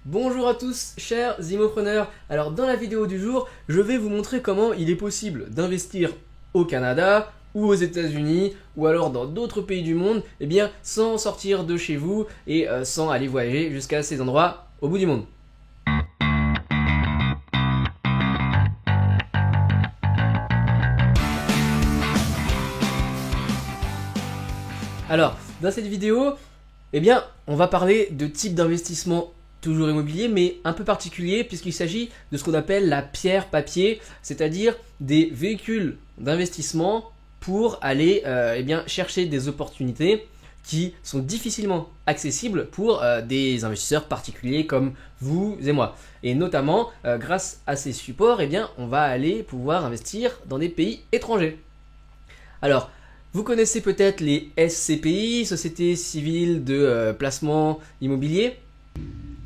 Bonjour à tous chers immopreneurs. Alors dans la vidéo du jour, je vais vous montrer comment il est possible d'investir au Canada ou aux États-Unis ou alors dans d'autres pays du monde, sans sortir de chez vous et sans aller voyager jusqu'à ces endroits au bout du monde. Alors, dans cette vidéo, on va parler de type d'investissement toujours immobilier, mais un peu particulier puisqu'il s'agit de ce qu'on appelle la pierre papier, c'est-à-dire des véhicules d'investissement pour aller chercher des opportunités qui sont difficilement accessibles pour des investisseurs particuliers comme vous et moi. Et notamment, grâce à ces supports, on va aller pouvoir investir dans des pays étrangers. Alors, vous connaissez peut-être les SCPI, Sociétés Civiles de Placement Immobilier.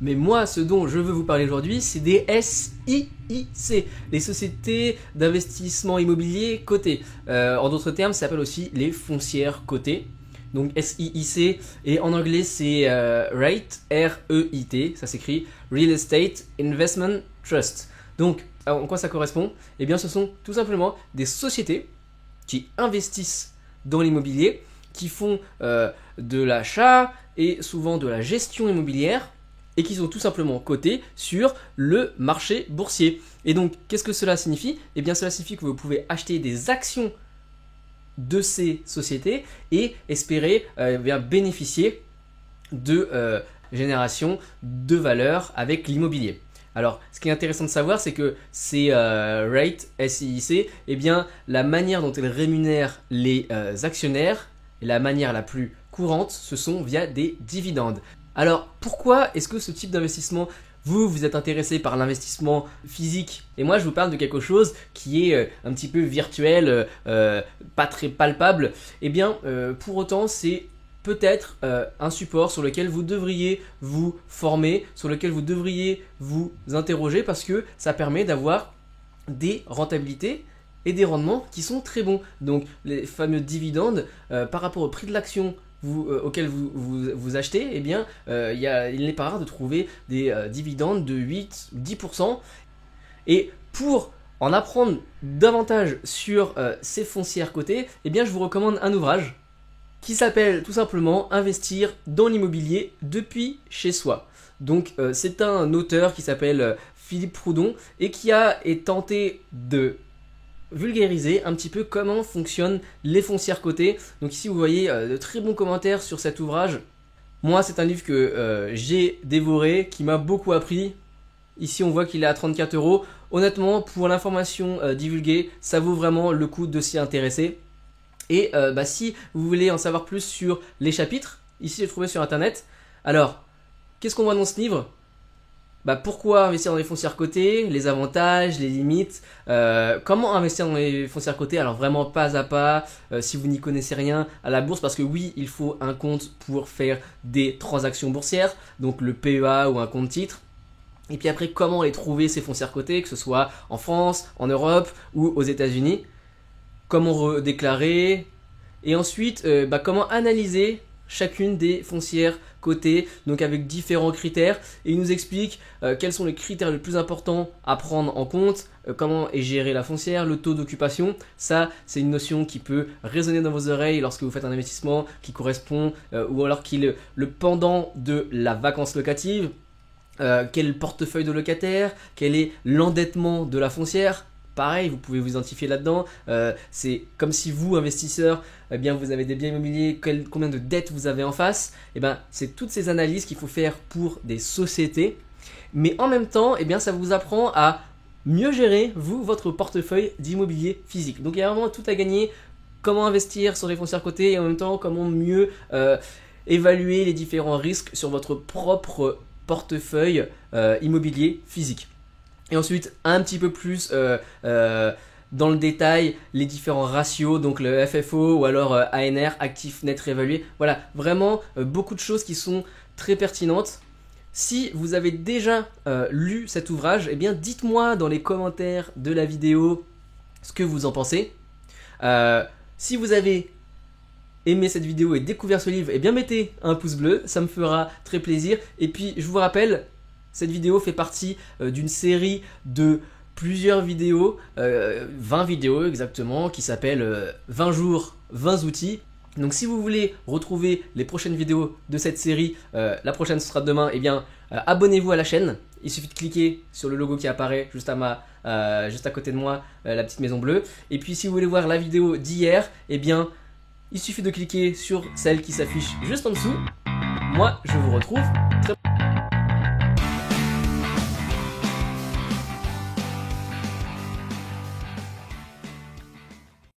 Mais moi, ce dont je veux vous parler aujourd'hui, c'est des SIIC, les sociétés d'investissement immobilier cotées. En d'autres termes, ça s'appelle aussi les foncières cotées. Donc SIIC, et en anglais c'est REIT, R-E-I-T, ça s'écrit Real Estate Investment Trust. Donc, en quoi ça correspond? Ce sont tout simplement des sociétés qui investissent dans l'immobilier, qui font de l'achat et souvent de la gestion immobilière et qui sont tout simplement cotés sur le marché boursier. Et donc, qu'est-ce que cela signifie? Cela signifie que vous pouvez acheter des actions de ces sociétés et espérer bénéficier de génération de valeur avec l'immobilier. Alors, ce qui est intéressant de savoir, c'est que ces REIT, SIIC, la manière dont elles rémunèrent les actionnaires, et la manière la plus courante, ce sont via des dividendes. Alors, pourquoi est-ce que ce type d'investissement, vous êtes intéressé par l'investissement physique? Et moi, je vous parle de quelque chose qui est un petit peu virtuel, pas très palpable. Pour autant, c'est peut-être un support sur lequel vous devriez vous former, sur lequel vous devriez vous interroger parce que ça permet d'avoir des rentabilités et des rendements qui sont très bons. Donc les fameux dividendes par rapport au prix de l'action auquel vous achetez, il n'est pas rare de trouver des dividendes de 8 ou 10%. Et pour en apprendre davantage sur ces foncières cotées, je vous recommande un ouvrage qui s'appelle tout simplement Investir dans l'immobilier depuis chez soi. Donc c'est un auteur qui s'appelle Philippe Proudhon et qui a tenté de vulgariser un petit peu comment fonctionnent les foncières cotées. Donc ici vous voyez de très bons commentaires sur cet ouvrage. Moi c'est un livre que j'ai dévoré, qui m'a beaucoup appris. Ici on voit qu'il est à 34 €. Honnêtement, pour l'information divulguée, ça vaut vraiment le coup de s'y intéresser. Et si vous voulez en savoir plus sur les chapitres, ici j'ai trouvé sur internet. Alors, qu'est-ce qu'on voit dans ce livre? Pourquoi investir dans les foncières cotées, les avantages, les limites, comment investir dans les foncières cotées, alors vraiment pas à pas, si vous n'y connaissez rien à la bourse, parce que oui, il faut un compte pour faire des transactions boursières, donc le PEA ou un compte titre. Et puis après, comment les trouver ces foncières cotées, que ce soit en France, en Europe ou aux États-Unis. Comment redéclarer, et ensuite comment analyser chacune des foncières cotées, donc avec différents critères. Et il nous explique quels sont les critères les plus importants à prendre en compte, comment est gérée la foncière, le taux d'occupation. Ça, c'est une notion qui peut résonner dans vos oreilles lorsque vous faites un investissement qui correspond ou alors qui est le pendant de la vacance locative. Quel portefeuille de locataire, quel est l'endettement de la foncière. Pareil, vous pouvez vous identifier là-dedans. C'est comme si vous, investisseur, vous avez des biens immobiliers, combien de dettes vous avez en face. C'est toutes ces analyses qu'il faut faire pour des sociétés. Mais en même temps, ça vous apprend à mieux gérer, votre portefeuille d'immobilier physique. Donc il y a vraiment tout à gagner. Comment investir sur les foncières cotées et en même temps, comment mieux évaluer les différents risques sur votre propre portefeuille immobilier physique. Et ensuite, un petit peu plus dans le détail, les différents ratios, donc le FFO ou alors ANR, actif net réévalué. Voilà, vraiment beaucoup de choses qui sont très pertinentes. Si vous avez déjà lu cet ouvrage, dites-moi dans les commentaires de la vidéo ce que vous en pensez. Si vous avez aimé cette vidéo et découvert ce livre, mettez un pouce bleu, ça me fera très plaisir. Et puis, je vous rappelle, Cette vidéo fait partie d'une série de plusieurs vidéos, 20 vidéos exactement, qui s'appelle 20 jours, 20 outils. Donc si vous voulez retrouver les prochaines vidéos de cette série, la prochaine sera demain, eh bien abonnez-vous à la chaîne. Il suffit de cliquer sur le logo qui apparaît juste à côté de moi, la petite maison bleue. Et puis si vous voulez voir la vidéo d'hier, eh bien il suffit de cliquer sur celle qui s'affiche juste en dessous. Moi je vous retrouve très